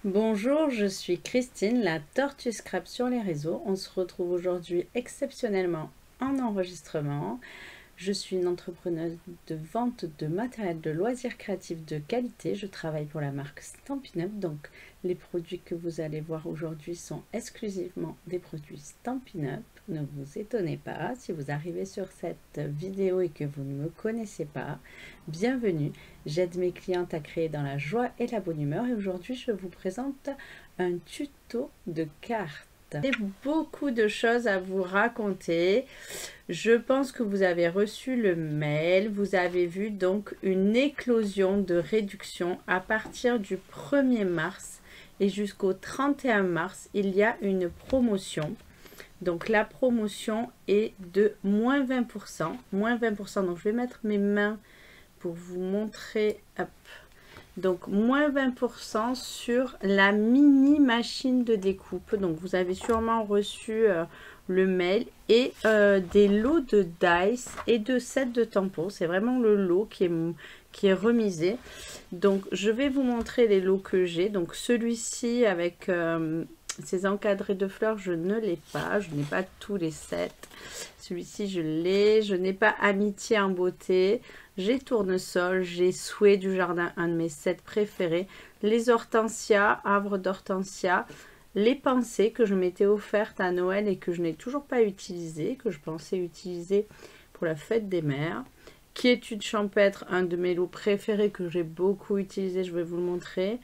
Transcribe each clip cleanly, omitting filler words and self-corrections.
Bonjour, je suis Christine, la Tortue Scrap sur les réseaux. On se retrouve aujourd'hui exceptionnellement en enregistrement. Je suis une entrepreneuse de vente de matériel de loisirs créatifs de qualité. Je travaille pour la marque Stampin' Up. Donc, les produits que vous allez voir aujourd'hui sont exclusivement des produits Stampin' Up. Ne vous étonnez pas si vous arrivez sur cette vidéo et que vous ne me connaissez pas. Bienvenue. J'aide mes clientes à créer dans la joie et la bonne humeur. Et aujourd'hui, je vous présente un tuto de cartes. J'ai beaucoup de choses à vous raconter. Je pense que vous avez reçu le mail. Vous avez vu donc une éclosion de réduction à partir du 1er mars et jusqu'au 31 mars. Il y a une promotion. Donc la promotion est de moins 20%. Moins 20%. Donc je vais mettre mes mains pour vous montrer. Hop. Donc, moins 20% sur la mini machine de découpe. Donc, vous avez sûrement reçu le mail et des lots de dice et de sets de tampons. C'est vraiment le lot qui est remisé. Donc, je vais vous montrer les lots que j'ai. Donc, celui-ci avec ces encadrés de fleurs, je ne l'ai pas. Je n'ai pas tous les sets. Celui-ci, je l'ai. Je n'ai pas Amitié en beauté. J'ai Tournesol, j'ai Souhait du jardin, un de mes sets préférés. Les hortensias, Havre d'hortensia. Les pensées que je m'étais offertes à Noël et que je n'ai toujours pas utilisées, que je pensais utiliser pour la fête des mères. Quiétude champêtre, un de mes lots préférés que j'ai beaucoup utilisé, je vais vous le montrer.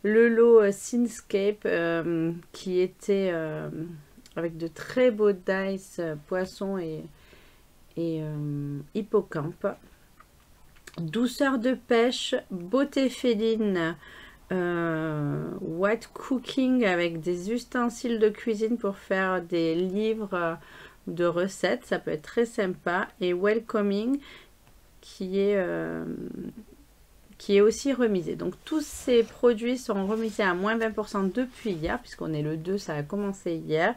Le lot Scenescape qui était avec de très beaux dice, poissons et hippocampe. Douceur de pêche, beauté féline, white cooking avec des ustensiles de cuisine pour faire des livres de recettes, ça peut être très sympa. Et welcoming qui est aussi remisé. Donc tous ces produits sont remisés à moins 20% depuis hier, puisqu'on est le 2, ça a commencé hier,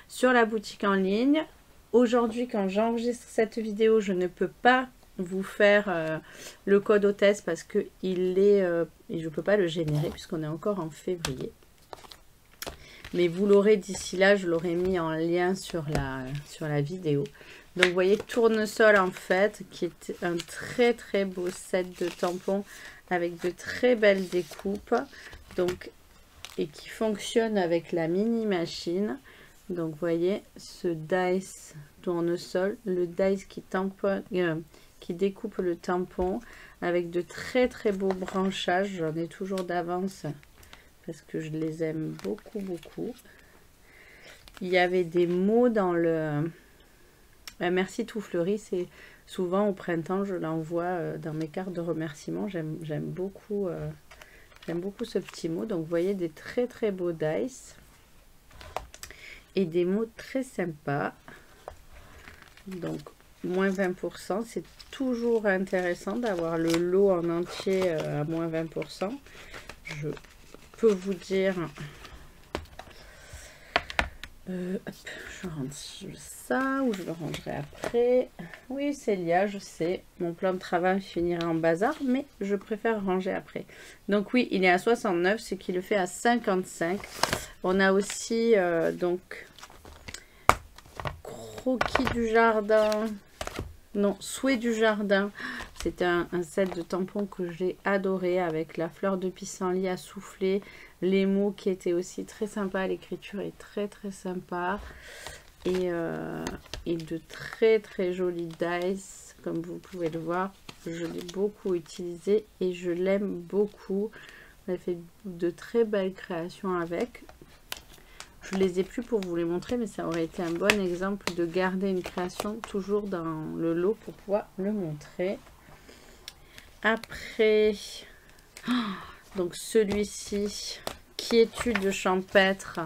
sur la boutique en ligne. Aujourd'hui, quand j'enregistre cette vidéo, je ne peux pas vous faire le code hôtesse parce que il est et je peux pas le générer puisqu'on est encore en février, mais vous l'aurez d'ici là, je l'aurai mis en lien sur la vidéo. Donc vous voyez, Tournesol en fait qui est un très très beau set de tampons avec de très belles découpes, donc, et qui fonctionne avec la mini machine. Donc vous voyez ce dice Tournesol, le dice qui tamponne, qui découpe le tampon avec de très très beaux branchages. J'en ai toujours d'avance parce que je les aime beaucoup beaucoup. Il y avait des mots dans le merci tout fleuri, c'est souvent au printemps, je l'envoie dans mes cartes de remerciement. J'aime beaucoup ce petit mot. Donc vous voyez des très très beaux dice et des mots très sympas. Donc moins 20%, c'est toujours intéressant d'avoir le lot en entier à moins 20%. Je peux vous dire, hop, je range ça ou je le rangerai après. Oui, Célia, je sais, mon plan de travail finira en bazar, mais je préfère ranger après. Donc oui, il est à 69, ce qui le fait à 55. On a aussi donc Croquis du jardin. Non, Souhait du jardin. C'est un set de tampons que j'ai adoré avec la fleur de pissenlit à souffler. Les mots qui étaient aussi très sympas. L'écriture est très très sympa. Et de très très jolis dice. Comme vous pouvez le voir, je l'ai beaucoup utilisé et je l'aime beaucoup. Elle fait de très belles créations avec. Je les ai plus pour vous les montrer, mais ça aurait été un bon exemple de garder une création toujours dans le lot pour pouvoir le montrer. Après, donc celui-ci, Quiétude champêtre,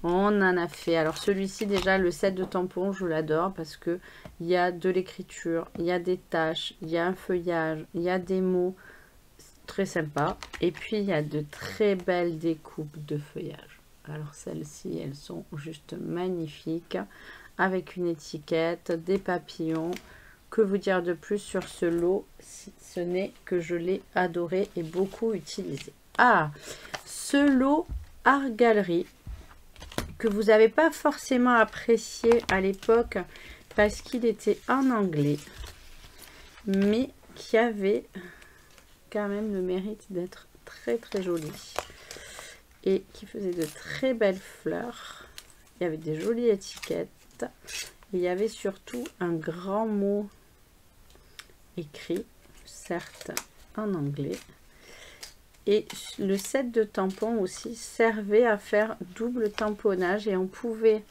on en a fait. Alors celui-ci déjà, le set de tampons, je l'adore parce que il y a de l'écriture, il y a des taches, il y a un feuillage, il y a des mots, très sympa. Et puis il y a de très belles découpes de feuillage. Alors celles-ci, elles sont juste magnifiques, avec une étiquette, des papillons. Que vous dire de plus sur ce lot, si ce n'est que je l'ai adoré et beaucoup utilisé. Ah, ce lot Art Gallery que vous n'avez pas forcément apprécié à l'époque parce qu'il était en anglais, mais qui avait quand même le mérite d'être très très joli et qui faisait de très belles fleurs. Il y avait des jolies étiquettes. Il y avait surtout un grand mot écrit, certes en anglais. Et le set de tampons aussi servait à faire double tamponnage et on pouvait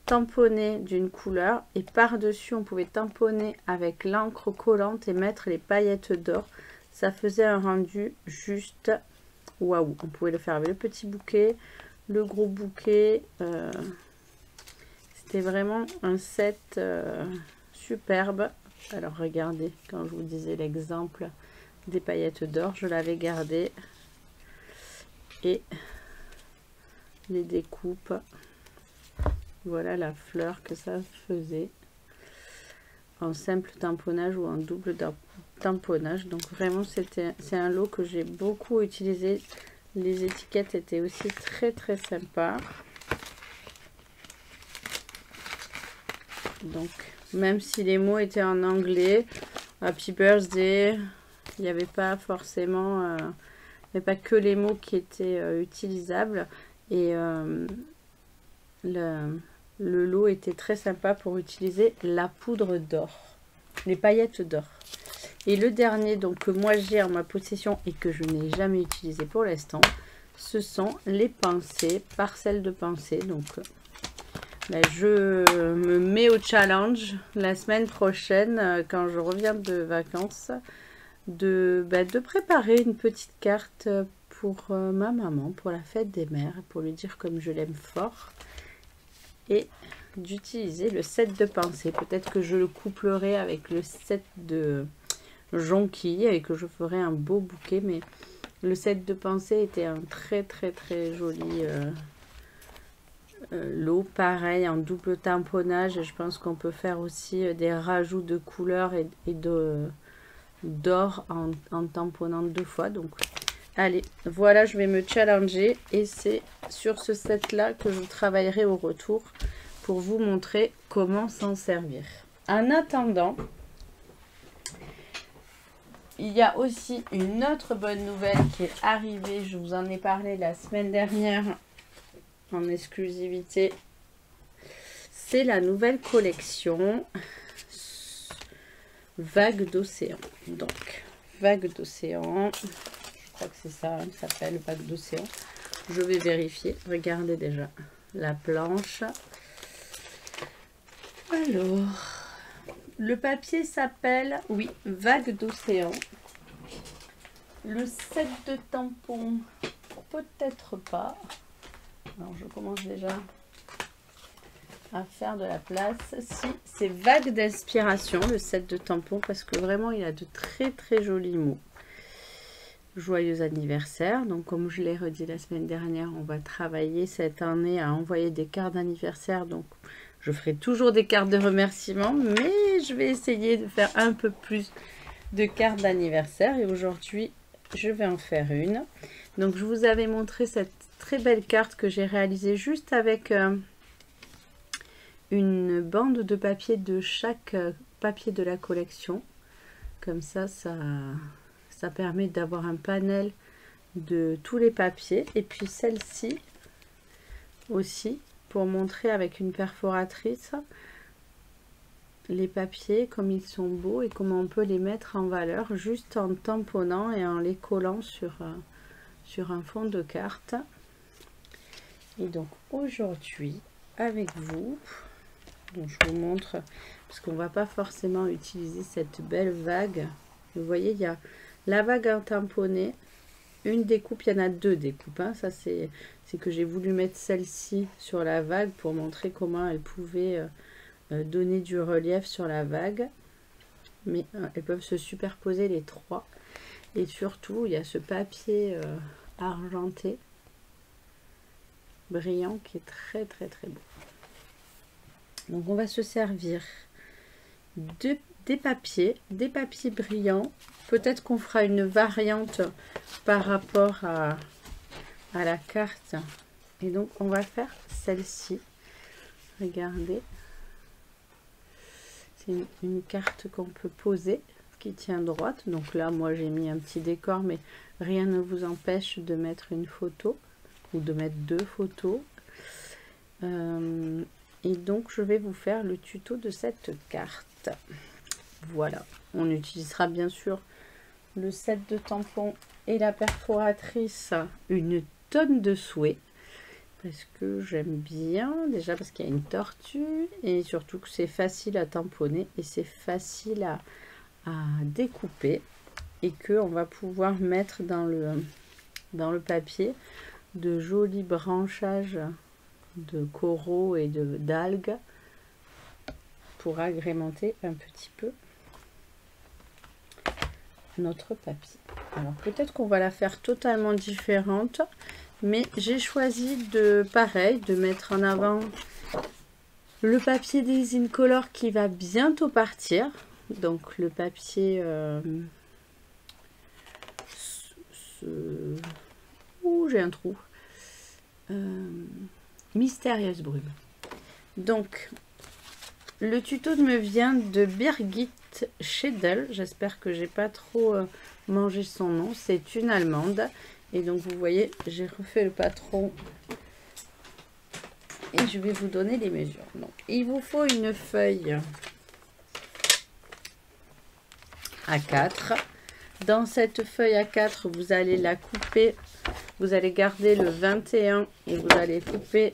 tamponner d'une couleur et par-dessus on pouvait tamponner avec l'encre collante et mettre les paillettes d'or. Ça faisait un rendu juste waouh. On pouvait le faire avec le petit bouquet, le gros bouquet. C'était vraiment un set superbe. Alors regardez, quand je vous disais l'exemple des paillettes d'or, je l'avais gardé et les découpes, voilà la fleur que ça faisait en simple tamponnage ou en double tamponnage. Donc vraiment c'est un lot que j'ai beaucoup utilisé. Les étiquettes étaient aussi très très sympas. Donc même si les mots étaient en anglais, Happy Birthday, il n'y avait pas forcément il n'y avait pas que les mots qui étaient utilisables et le lot était très sympa pour utiliser la poudre d'or, les paillettes d'or. Et le dernier donc que moi j'ai en ma possession et que je n'ai jamais utilisé pour l'instant, ce sont les pensées, parcelles de pensées. Donc là, je me mets au challenge la semaine prochaine quand je reviens de vacances de préparer une petite carte pour ma maman pour la fête des mères, pour lui dire comme je l'aime fort, et d'utiliser le set de pensées. Peut-être que je le couplerai avec le set de jonquilles et que je ferai un beau bouquet, mais le set de pensées était un très très très joli lot, pareil en double tamponnage, et je pense qu'on peut faire aussi des rajouts de couleurs et d'or en tamponnant 2 fois. Donc allez, voilà, je vais me challenger et c'est sur ce set là que je travaillerai au retour pour vous montrer comment s'en servir. En attendant, il y a aussi une autre bonne nouvelle qui est arrivée. Je vous en ai parlé la semaine dernière en exclusivité. C'est la nouvelle collection Vague d'océan. Donc Vague d'océan, je crois que c'est ça, ça s'appelle Vague d'océan. Je vais vérifier. Regardez déjà la planche. Alors, le papier s'appelle, oui, Vague d'océan. Le set de tampons, peut-être pas. Alors, je commence déjà à faire de la place. Si, c'est Vague d'inspiration, le set de tampons, parce que vraiment, il a de très très jolis mots. Joyeux anniversaire. Donc, comme je l'ai redit la semaine dernière, on va travailler cette année à envoyer des cartes d'anniversaire. Donc, je ferai toujours des cartes de remerciement, mais je vais essayer de faire un peu plus de cartes d'anniversaire. Et aujourd'hui, je vais en faire une. Donc, je vous avais montré cette très belle carte que j'ai réalisée juste avec une bande de papier de chaque papier de la collection. Comme ça permet d'avoir un panel de tous les papiers. Et puis celle-ci aussi, pour montrer avec une perforatrice les papiers comme ils sont beaux et comment on peut les mettre en valeur juste en tamponnant et en les collant sur un fond de carte. Et donc aujourd'hui avec vous, donc je vous montre, parce qu'on va pas forcément utiliser cette belle vague. Vous voyez, il y a la vague à tamponner, une découpe, il y en a 2 découpes, hein. Ça c'est que j'ai voulu mettre celle-ci sur la vague pour montrer comment elle pouvait donner du relief sur la vague, mais elles peuvent se superposer les 3. Et surtout il y a ce papier argenté brillant qui est très très très beau. Donc on va se servir des des papiers brillants. Peut-être qu'on fera une variante par rapport à la carte. Et donc, on va faire celle-ci. Regardez. C'est une carte qu'on peut poser, qui tient droite. Donc là, moi, j'ai mis un petit décor, mais rien ne vous empêche de mettre une photo ou de mettre 2 photos. Et donc, je vais vous faire le tuto de cette carte. Voilà. On utilisera bien sûr le set de tampons et la perforatrice, une tonne de souhaits. Parce que j'aime bien, déjà parce qu'il y a une tortue et surtout que c'est facile à tamponner et c'est facile à découper et que on va pouvoir mettre dans le papier de jolis branchages de coraux et d'algues pour agrémenter un petit peu notre papier. Alors peut-être qu'on va la faire totalement différente, mais j'ai choisi de mettre en avant le papier des Incolor qui va bientôt partir. Donc le papier j'ai un trou. Mystérieuse brume. Donc le tuto me vient de Birgit Schedel. J'espère que j'ai pas trop mangé son nom. C'est une Allemande. Et donc vous voyez, j'ai refait le patron et je vais vous donner les mesures. Donc il vous faut une feuille A4. Dans cette feuille A4, vous allez la couper. Vous allez garder le 21 et vous allez couper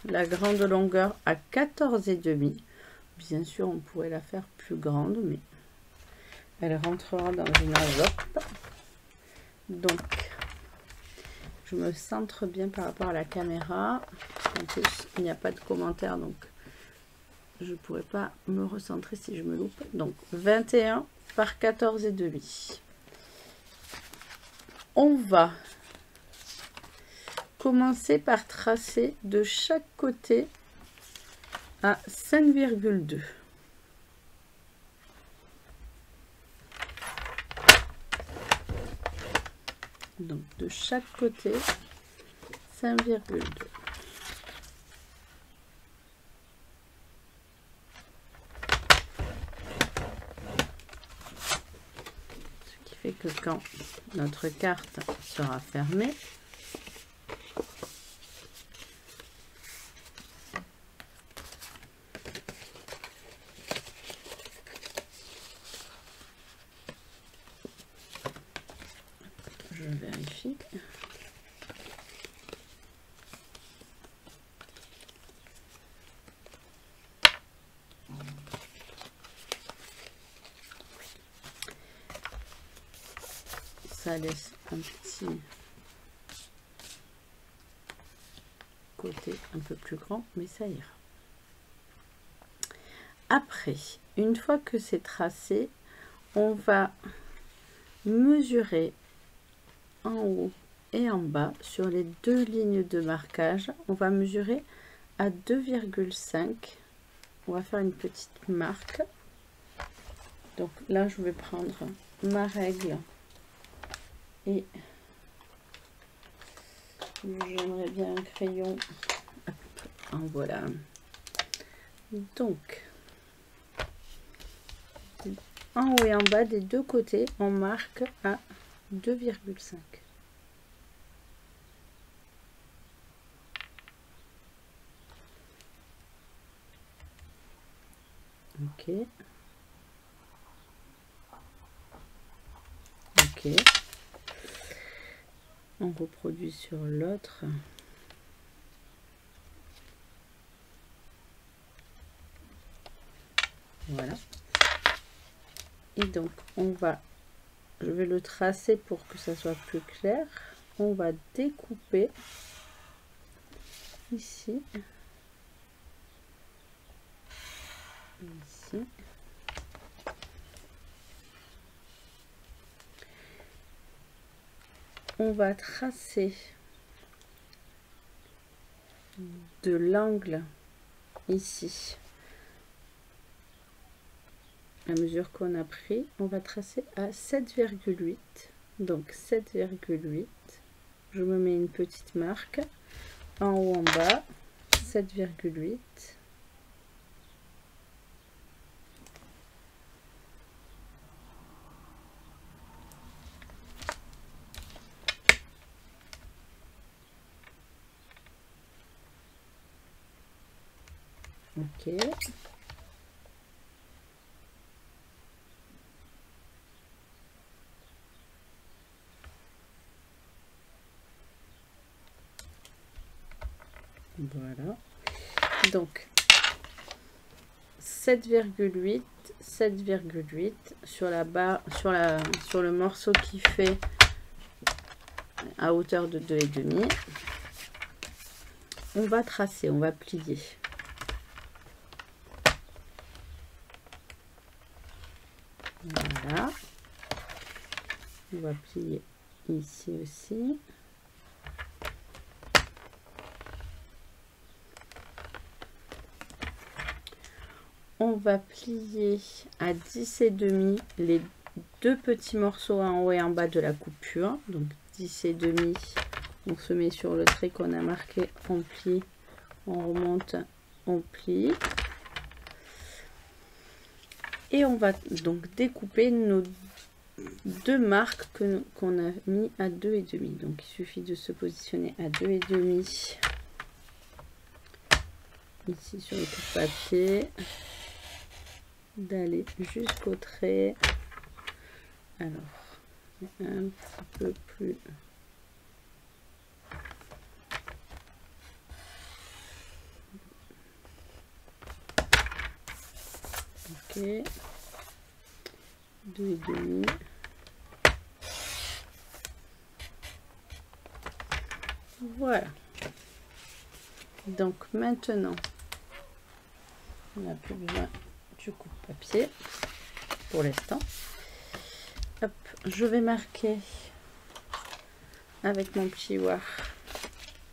la grande longueur à 14,5. Bien sûr, on pourrait la faire plus grande, mais elle rentrera dans une enveloppe. Donc, je me centre bien par rapport à la caméra. En plus, il n'y a pas de commentaire, donc je ne pourrais pas me recentrer si je me loupe. Donc, 21 par 14,5. On va commencer par tracer de chaque côté à 5,2. Donc de chaque côté 5,2. Ce qui fait que quand notre carte sera fermée, je vérifie. Ça laisse un petit côté un peu plus grand, mais ça ira. Après, une fois que c'est tracé, on va mesurer en haut et en bas sur les 2 lignes de marquage. On va mesurer à 2,5. On va faire une petite marque. Donc là, je vais prendre ma règle et j'aimerais bien un crayon. Hop, en voilà. Donc, en haut et en bas des 2 côtés, on marque à 2,5. Ok. Ok. On reproduit sur l'autre. Voilà. Et donc, je vais le tracer pour que ça soit plus clair. On va découper ici. Ici. On va tracer de l'angle ici la mesure qu'on a pris, on va tracer à 7,8. Donc 7,8. Je me mets une petite marque en haut, en bas, 7,8. Ok. Voilà. Donc 7,8, 7,8 sur la barre, sur le morceau qui fait à hauteur de 2,5. On va tracer, on va plier. Voilà. On va plier ici aussi. On va plier à 10,5 les deux petits morceaux en haut et en bas de la coupure. Donc 10,5, on se met sur le trait qu'on a marqué, on plie, on remonte, on plie. Et on va donc découper nos deux marques qu'on a mis à 2,5. Donc il suffit de se positionner à 2,5 ici sur le coupe-papier, d'aller jusqu'au trait. Alors un petit peu plus. Ok, 2,5. Voilà. Donc maintenant, on n'a plus besoin du coupe-papier pour l'instant. Hop, je vais marquer avec mon plioir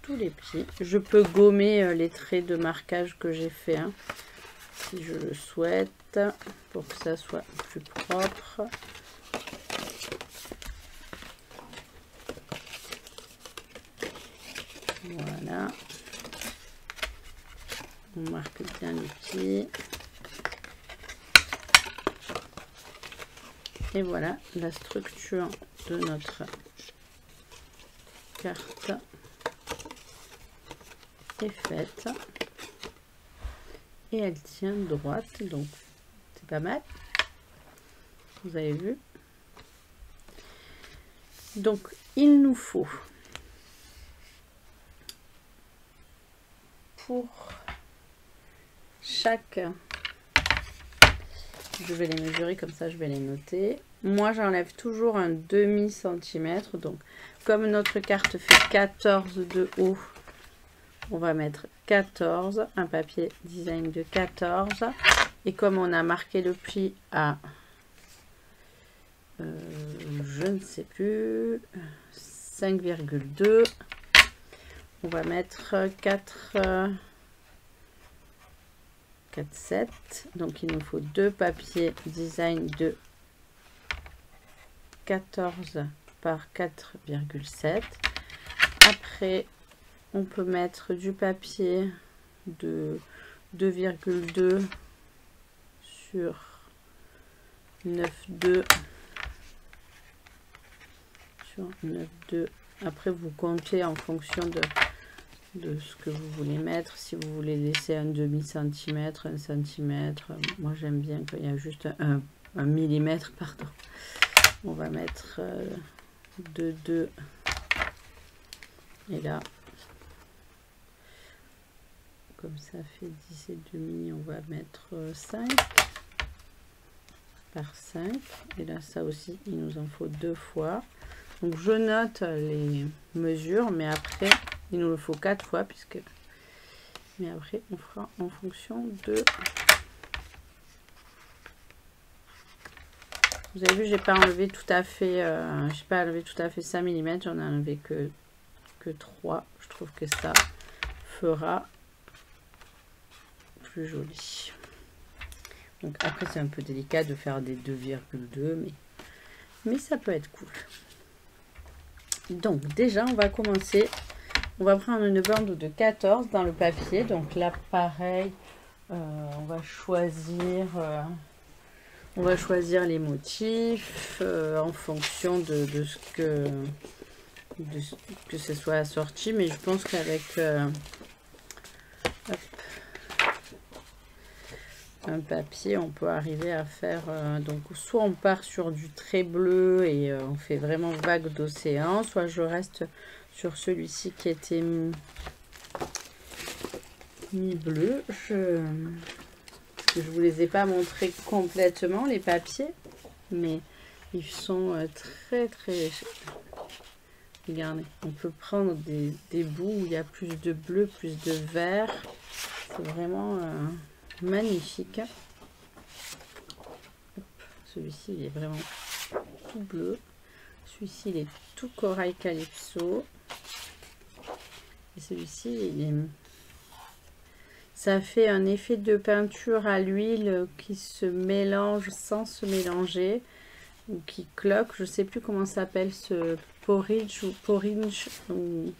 tous les plis. Je peux gommer les traits de marquage que j'ai fait, hein, si je le souhaite, pour que ça soit plus propre. Voilà. On marque bien les plis. Et voilà, la structure de notre carte est faite. Et elle tient droite, donc c'est pas mal. Vous avez vu. Donc il nous faut, pour chaque, je vais les mesurer comme ça, je vais les noter. Moi j'enlève toujours un demi-centimètre, donc comme notre carte fait 14 de haut, on va mettre 14, un papier design de 14, et comme on a marqué le pli à je ne sais plus, 5,2, on va mettre 4,7. Donc il nous faut deux papiers design de 14 par 4,7. Après on peut mettre du papier de 2,2 sur 9,2 sur 9,2. Après vous comptez en fonction de ce que vous voulez mettre. Si vous voulez laisser un demi-centimètre, 1 centimètre, moi j'aime bien qu'il y a juste un millimètre, pardon. On va mettre 2,2 et là comme ça fait 10,5, on va mettre 5 par 5, et là ça aussi il nous en faut 2 fois. Donc je note les mesures, mais après il nous le faut 4 fois, puisque, mais après on fera en fonction de. Vous avez vu, j'ai pas enlevé tout à fait, j'ai pas enlevé tout à fait 5 mm, j'en ai enlevé que 3. Je trouve que ça fera plus joli. Donc après c'est un peu délicat de faire des 2,2, mais ça peut être cool. Donc déjà on va commencer, on va prendre une bande de 14 dans le papier. Donc là pareil, on va choisir les motifs en fonction de ce que ce soit assorti, mais je pense qu'avec un papier on peut arriver à faire donc soit on part sur du trait bleu et on fait vraiment vague d'océan, soit je reste sur celui-ci qui était mi bleu. Je vous les ai pas montrés complètement les papiers, mais ils sont très regardez, on peut prendre des bouts où il y a plus de bleu, plus de vert. C'est vraiment magnifique. Celui-ci il est vraiment tout bleu. Celui-ci il est tout corail calypso. Et celui-ci il est... Ça fait un effet de peinture à l'huile qui se mélange sans se mélanger, ou qui cloque. Je sais plus comment s'appelle ce porridge ou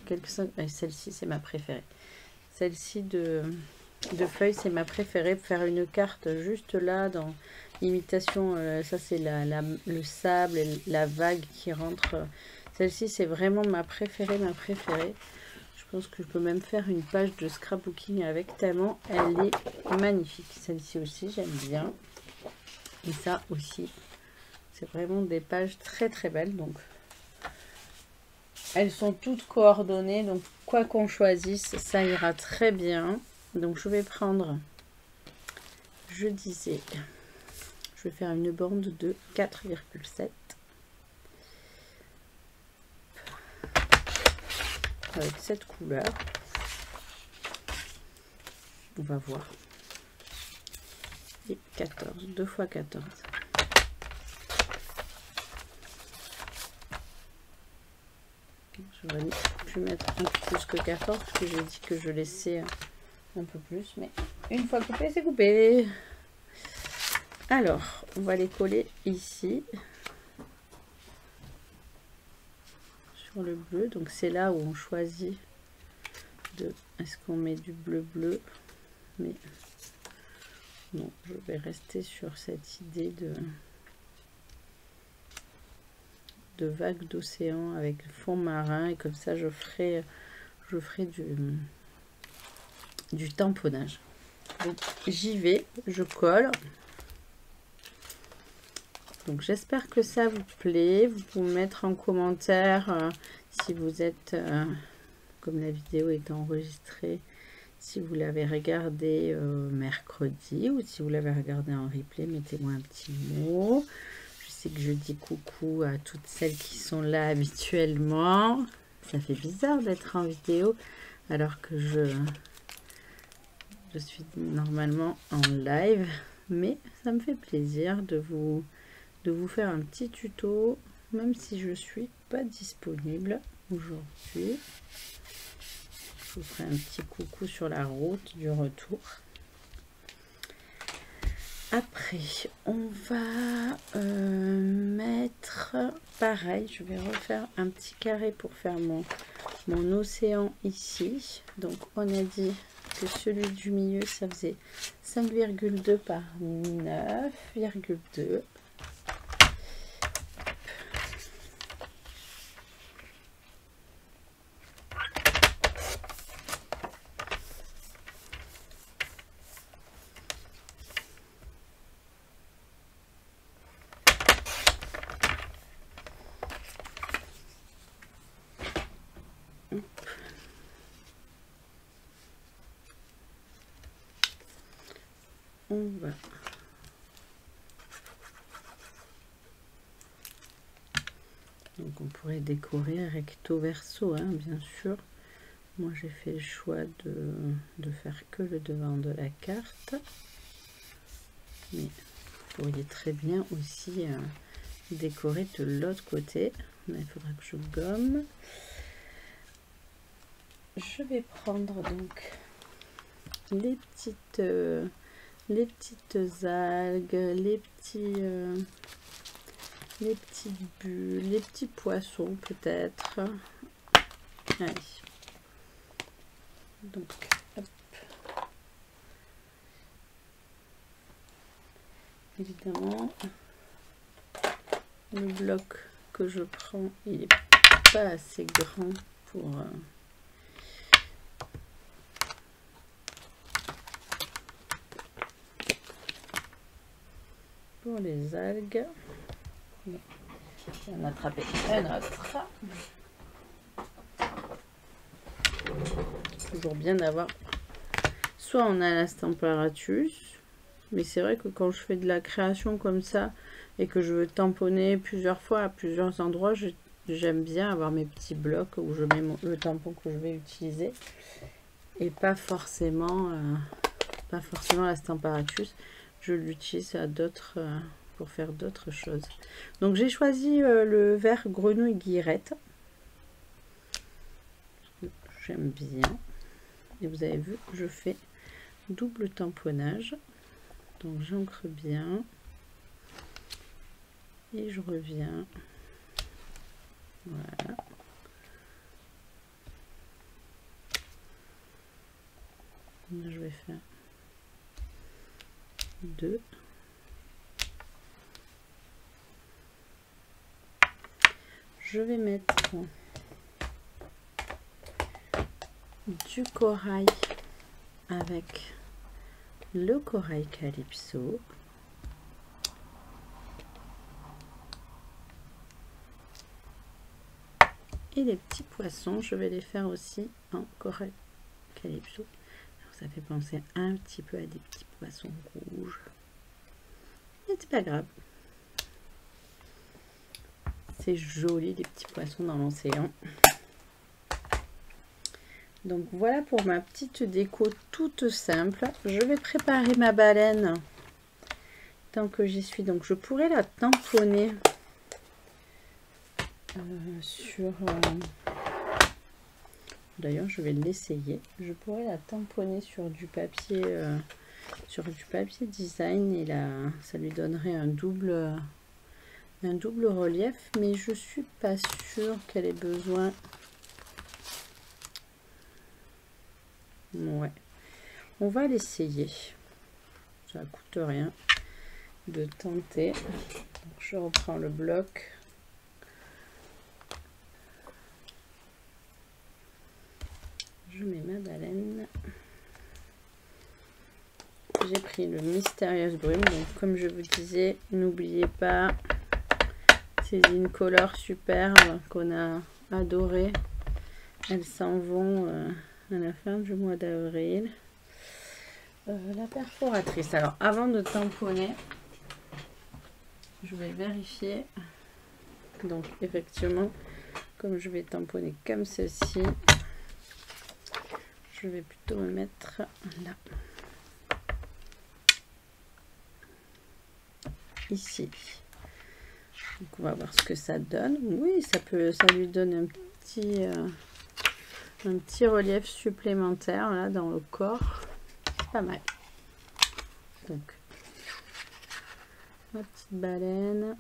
quelque chose. Celle-ci c'est ma préférée. Celle-ci de feuilles c'est ma préférée pour faire une carte juste là dans imitation. Ça c'est le sable et la vague qui rentre. Celle-ci c'est vraiment ma préférée. Je pense que je peux même faire une page de scrapbooking avec, tellement elle est magnifique. Celle-ci aussi j'aime bien, et ça aussi c'est vraiment des pages très belles. Donc elles sont toutes coordonnées, donc quoi qu'on choisisse ça ira très bien. Donc je vais prendre, je disais, je vais faire une bande de 4,7 avec cette couleur. On va voir. Et 14, 2 x 14. J'aurais pu mettre un peu plus que 14 parce que j'ai dit que je laissais un peu plus, mais une fois coupé, c'est coupé. Alors, on va les coller ici sur le bleu. Donc c'est là où on choisit de est-ce qu'on met du bleu, mais non, je vais rester sur cette idée de vague d'océan avec fond marin, et comme ça je ferai du tamponnage. Donc j'y vais, je colle. Donc j'espère que ça vous plaît. Vous pouvez mettre en commentaire si vous êtes comme la vidéo est enregistrée, si vous l'avez regardé mercredi, ou si vous l'avez regardé en replay, mettez-moi un petit mot. Je sais que je dis coucou à toutes celles qui sont là habituellement. Ça fait bizarre d'être en vidéo alors que je suis normalement en live, mais ça me fait plaisir de vous faire un petit tuto, même si je suis pas disponible aujourd'hui. Je vous ferai un petit coucou sur la route du retour. Après, on va mettre pareil, je vais refaire un petit carré pour faire mon océan ici. Donc on a dit que celui du milieu ça faisait 5,2 par 9,2. On va donc on pourrait décorer recto verso, hein, bien sûr. Moi j'ai fait le choix de faire que le devant de la carte, mais vous pourriez très bien aussi décorer de l'autre côté. Mais il faudra que je gomme. Je vais prendre donc les les petites algues, les petites bulles, les petits poissons peut-être. Allez. Donc, hop. Évidemment, le bloc que je prends, il n'est pas assez grand pour les algues. Je vais en attraper un autre. Toujours bien d'avoir, soit on a la Stamparatus, mais c'est vrai que quand je fais de la création comme ça et que je veux tamponner plusieurs fois à plusieurs endroits, j'aime bien avoir mes petits blocs où je mets le tampon que je vais utiliser et pas forcément la Stamparatus. Je l'utilise à d'autres pour faire d'autres choses. Donc j'ai choisi le vert grenouille guillerette. J'aime bien. Et vous avez vu, je fais double tamponnage. Donc j'ancre bien. Et je reviens. Voilà. Là, je vais faire 2. Je vais mettre du corail avec le corail Calypso. Et les petits poissons, je vais les faire aussi en corail Calypso. Alors, ça fait penser un petit peu à des petits poissons rouges. Mais c'est pas grave. C'est joli les petits poissons dans l'océan. Donc voilà pour ma petite déco toute simple. Je vais préparer ma baleine tant que j'y suis. Donc je pourrais la tamponner sur... D'ailleurs je vais l'essayer. Je pourrais la tamponner sur du papier design et là ça lui donnerait un double relief, mais je suis pas sûre qu'elle ait besoin. Ouais, on va l'essayer, ça coûte rien de tenter. Donc, je reprends le bloc, je mets ma baleine, j'ai pris le Mysterious Brume. Donc comme je vous disais, n'oubliez pas ces Incolor superbes qu'on a adoré, elles s'en vont à la fin du mois d'avril. La perforatrice, alors avant de tamponner, je vais vérifier. Donc effectivement, comme je vais tamponner comme ceci, je vais plutôt me mettre là, ici. Donc on va voir ce que ça donne. Oui, ça lui donne un petit relief supplémentaire là dans le corps. C'est pas mal. Donc ma petite baleine.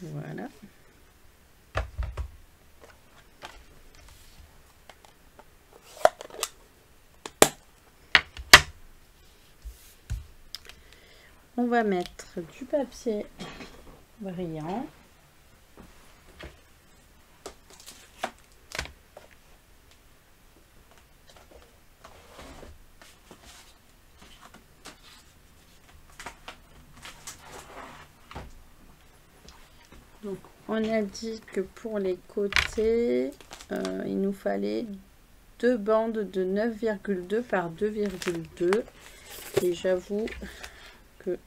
Voilà. On va mettre du papier brillant. Donc on a dit que pour les côtés, il nous fallait 2 bandes de 9,2 par 2,2 et j'avoue que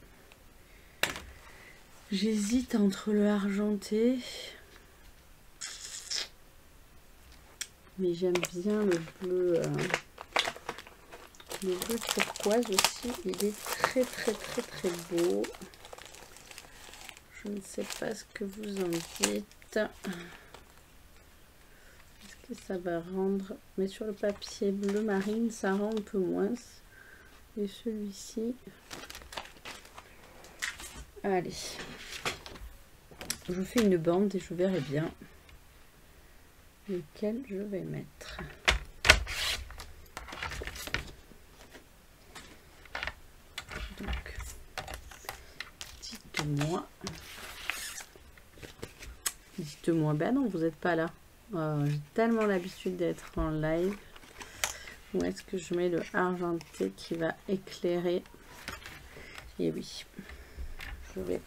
j'hésite entre le argenté, mais j'aime bien le bleu turquoise aussi. Il est très beau. Je ne sais pas ce que vous en dites. que ça va rendre, mais sur le papier bleu marine ça rend un peu moins. Et celui-ci, allez, je fais une bande et je verrai bien lequel je vais mettre. Donc, dites-moi, ben non, vous n'êtes pas là. J'ai tellement l'habitude d'être en live. Où est-ce que je mets le argenté qui va éclairer? Et oui, je vais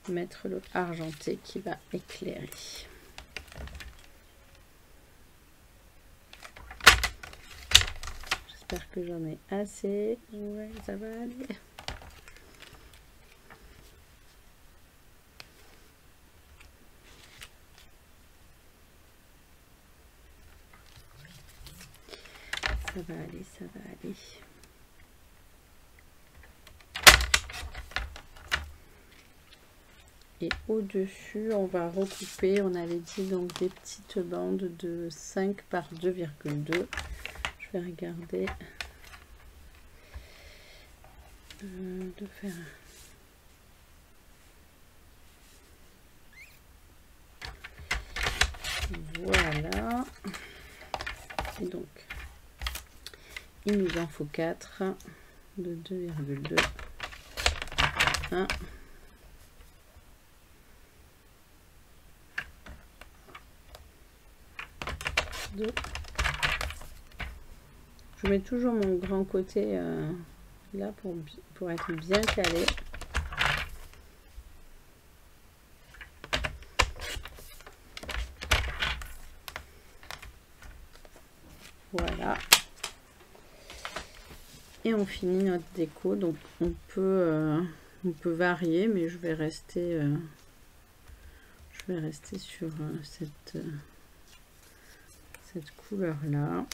mettre le argenté qui va éclairer. J'espère que j'en ai assez. Ouais, ça va aller. Ça va aller, ça va aller. Et au-dessus, on va recouper, on avait dit donc des petites bandes de 5 par 2,2. Je vais regarder de faire voilà. Et donc il nous en faut 4 de 2,2. 1, 2. Je mets toujours mon grand côté là pour être bien calé. Voilà. Et on finit notre déco. Donc on peut varier, mais je vais rester sur cette couleur là.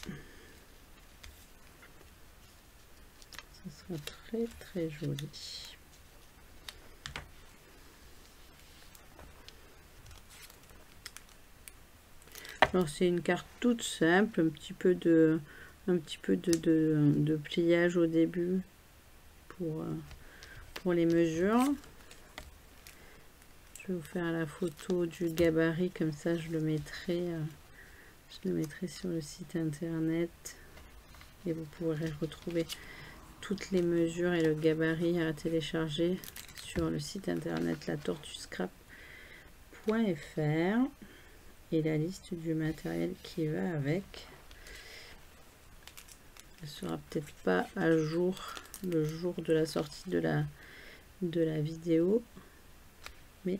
Ça sera très très joli. Alors c'est une carte toute simple, un petit peu de pliage au début pour les mesures. Je vais vous faire la photo du gabarit, comme ça je le mettrai sur le site internet et vous pourrez retrouver toutes les mesures et le gabarit à télécharger sur le site internet latortuscrap.fr et la liste du matériel qui va avec. Elle sera peut-être pas à jour le jour de la sortie de la vidéo, mais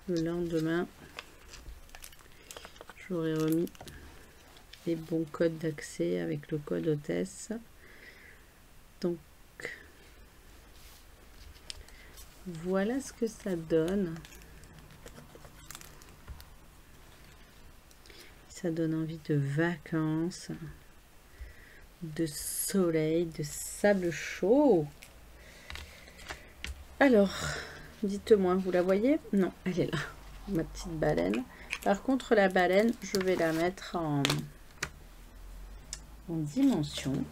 le lendemain j'aurai remis les bons codes d'accès avec le code hôtesse. Donc voilà ce que ça donne. Ça donne envie de vacances, de soleil, de sable chaud. Alors, dites-moi, vous la voyez? Non, elle est là, ma petite baleine. Par contre, la baleine, je vais la mettre en dimension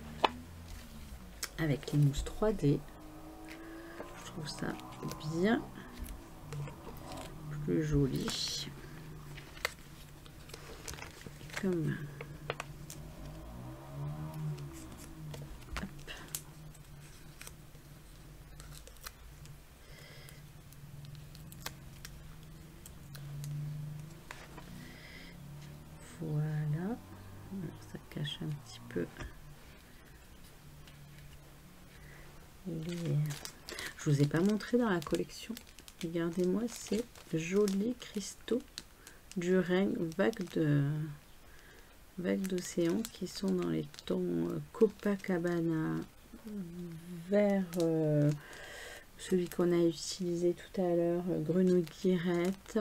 avec les mousses 3D. Je trouve ça bien plus joli. Comme voilà, ça cache un petit peu les... Je vous ai pas montré dans la collection. Regardez-moi ces jolis cristaux du règne vague d'océan qui sont dans les tons Copacabana, vert, celui qu'on a utilisé tout à l'heure, grenouille guirette,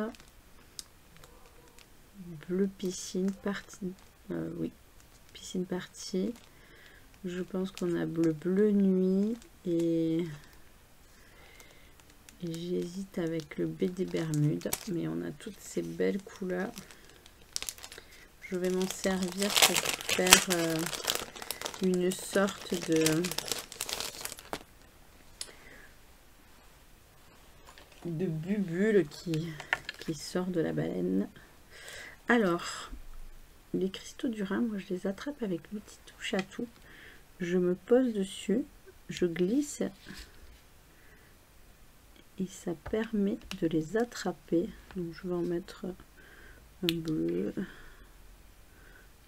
bleu piscine partie, oui, piscine partie. Je pense qu'on a bleu nuit et j'hésite avec le baie des Bermudes, mais on a toutes ces belles couleurs. je vais m'en servir pour faire une sorte de bubule qui sort de la baleine. Alors, les cristaux du Rhin, moi je les attrape avec l'outil touche à tout. Je me pose dessus, je glisse et ça permet de les attraper. Donc je vais en mettre un bleu,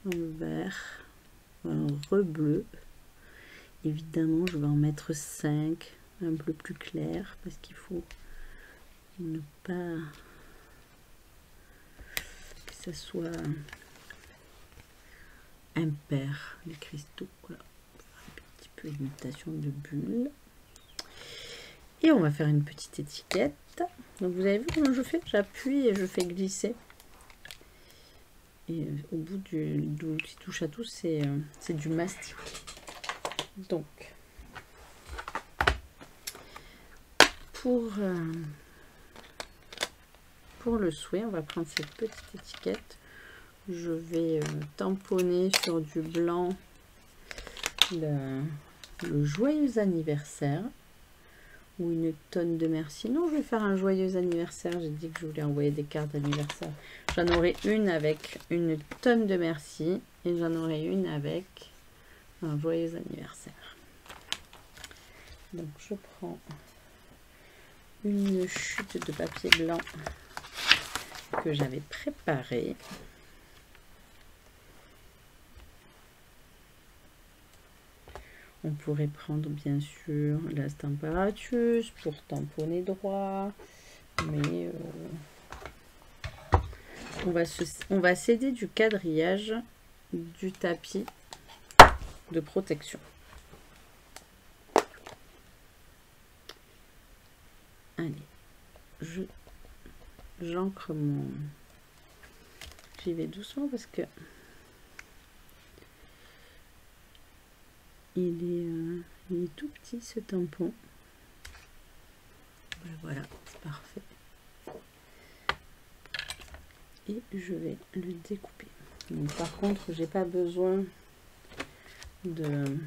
un vert, un rebleu. Évidemment, je vais en mettre 5, un bleu plus clair parce qu'il faut ne pas que ça soit impair les cristaux. Voilà. Un petit peu imitation de bulle. Et on va faire une petite étiquette. Donc vous avez vu comment je fais? J'appuie et je fais glisser. Et au bout du l'outil touche à tout, c'est du mastic. Donc pour le souhait, on va prendre cette petite étiquette. Je vais tamponner sur du blanc le joyeux anniversaire ou une tonne de merci. Non, je vais faire un joyeux anniversaire. J'ai dit que je voulais envoyer des cartes d'anniversaire. J'en aurai une avec une tonne de merci et j'en aurai une avec un joyeux anniversaire. Donc je prends une chute de papier blanc que j'avais préparée. On pourrait prendre bien sûr la Stamparatus pour tamponner droit, mais on va s'aider du quadrillage du tapis de protection. Allez, j'ancre mon... J'y vais doucement parce que il est tout petit ce tampon. Voilà, c'est parfait. Et je vais le découper. Donc, par contre, j'ai pas besoin de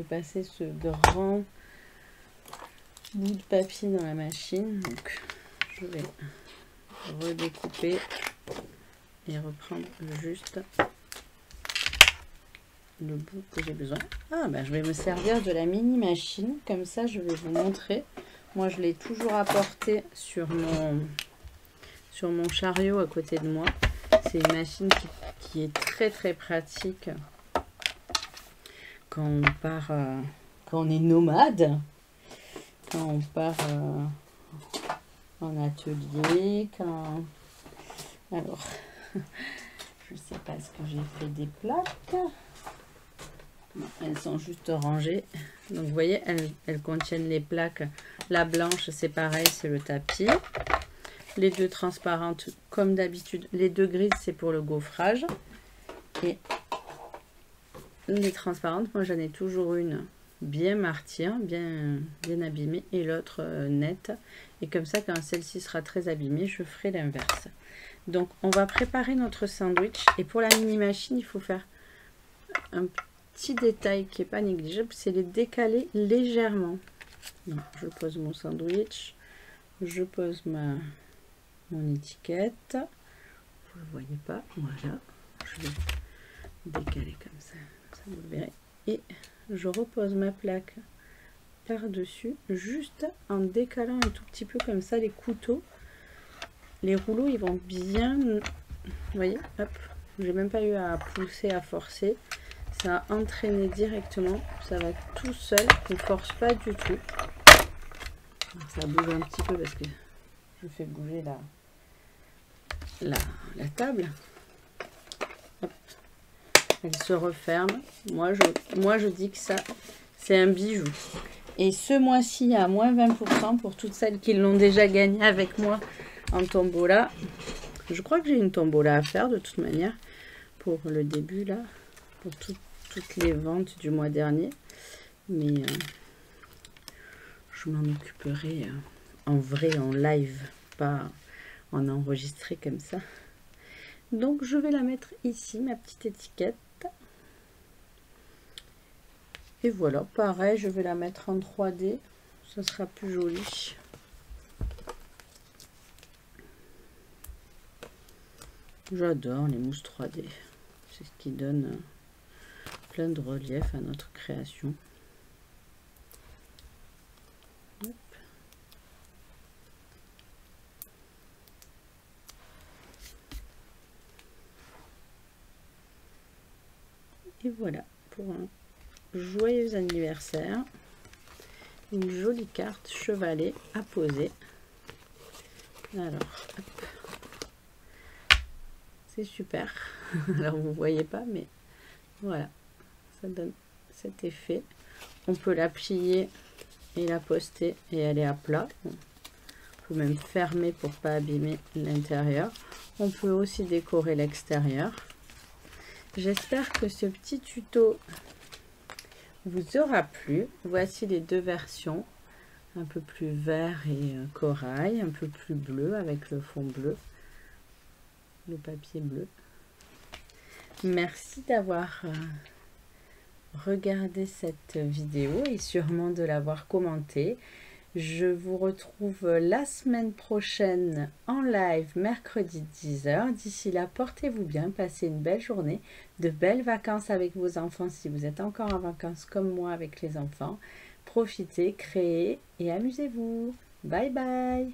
passer ce grand bout de papier dans la machine. Donc, je vais redécouper et reprendre juste le bout que j'ai besoin. Ah ben je vais me servir de la mini machine, comme ça je vais vous montrer. Moi je l'ai toujours apporté sur mon chariot à côté de moi. C'est une machine qui est très pratique quand on part, quand on est nomade, quand on part en atelier, quand... Alors, je sais pas ce que j'ai fait des plaques. Elles sont juste rangées. Donc vous voyez, elles contiennent les plaques. La blanche, c'est pareil, c'est le tapis. Les deux transparentes, comme d'habitude. Les deux grises, c'est pour le gaufrage. Et les transparentes, moi j'en ai toujours une bien martyre, bien abîmée, et l'autre nette. Et comme ça, quand celle-ci sera très abîmée, je ferai l'inverse. Donc on va préparer notre sandwich. Et pour la mini machine, il faut faire un petit détail qui n'est pas négligeable, c'est les décaler légèrement. Donc, je pose mon sandwich, je pose mon étiquette, vous ne le voyez pas, voilà, je vais décaler comme ça vous le verrez, et je repose ma plaque par dessus, juste en décalant un tout petit peu comme ça les couteaux. Les rouleaux ils vont bien, vous voyez, hop, j'ai même pas eu à pousser, à forcer. Ça a entraîné directement, ça va tout seul, on ne force pas du tout. Alors, ça bouge un petit peu parce que je fais bouger la table. Hop. Elle se referme. Moi je dis que ça, c'est un bijou. Et ce mois-ci, à moins 20% pour toutes celles qui l'ont déjà gagné avec moi en tombola. Je crois que j'ai une tombola à faire de toute manière pour le début là, pour toutes les ventes du mois dernier, mais je m'en occuperai en vrai, en live, pas en enregistré comme ça. Donc je vais la mettre ici, ma petite étiquette. Et voilà, pareil, je vais la mettre en 3D, ça sera plus joli. J'adore les mousses 3D, c'est ce qui donne plein de relief à notre création. Hop. Et voilà, pour un joyeux anniversaire, une jolie carte chevalet à poser. Alors, hop. C'est super. Alors vous voyez pas, mais voilà, ça donne cet effet. On peut la plier et la poster et elle est à plat. On peut même fermer pour pas abîmer l'intérieur. On peut aussi décorer l'extérieur. J'espère que ce petit tuto vous aura plu. Voici les deux versions, un peu plus vert et corail, un peu plus bleu avec le fond bleu, le papier bleu. Merci d'avoir regardé cette vidéo et sûrement de l'avoir commentée. Je vous retrouve la semaine prochaine en live mercredi 10 h. D'ici là, portez-vous bien, passez une belle journée, de belles vacances avec vos enfants si vous êtes encore en vacances comme moi avec les enfants. Profitez, créez et amusez-vous. Bye bye!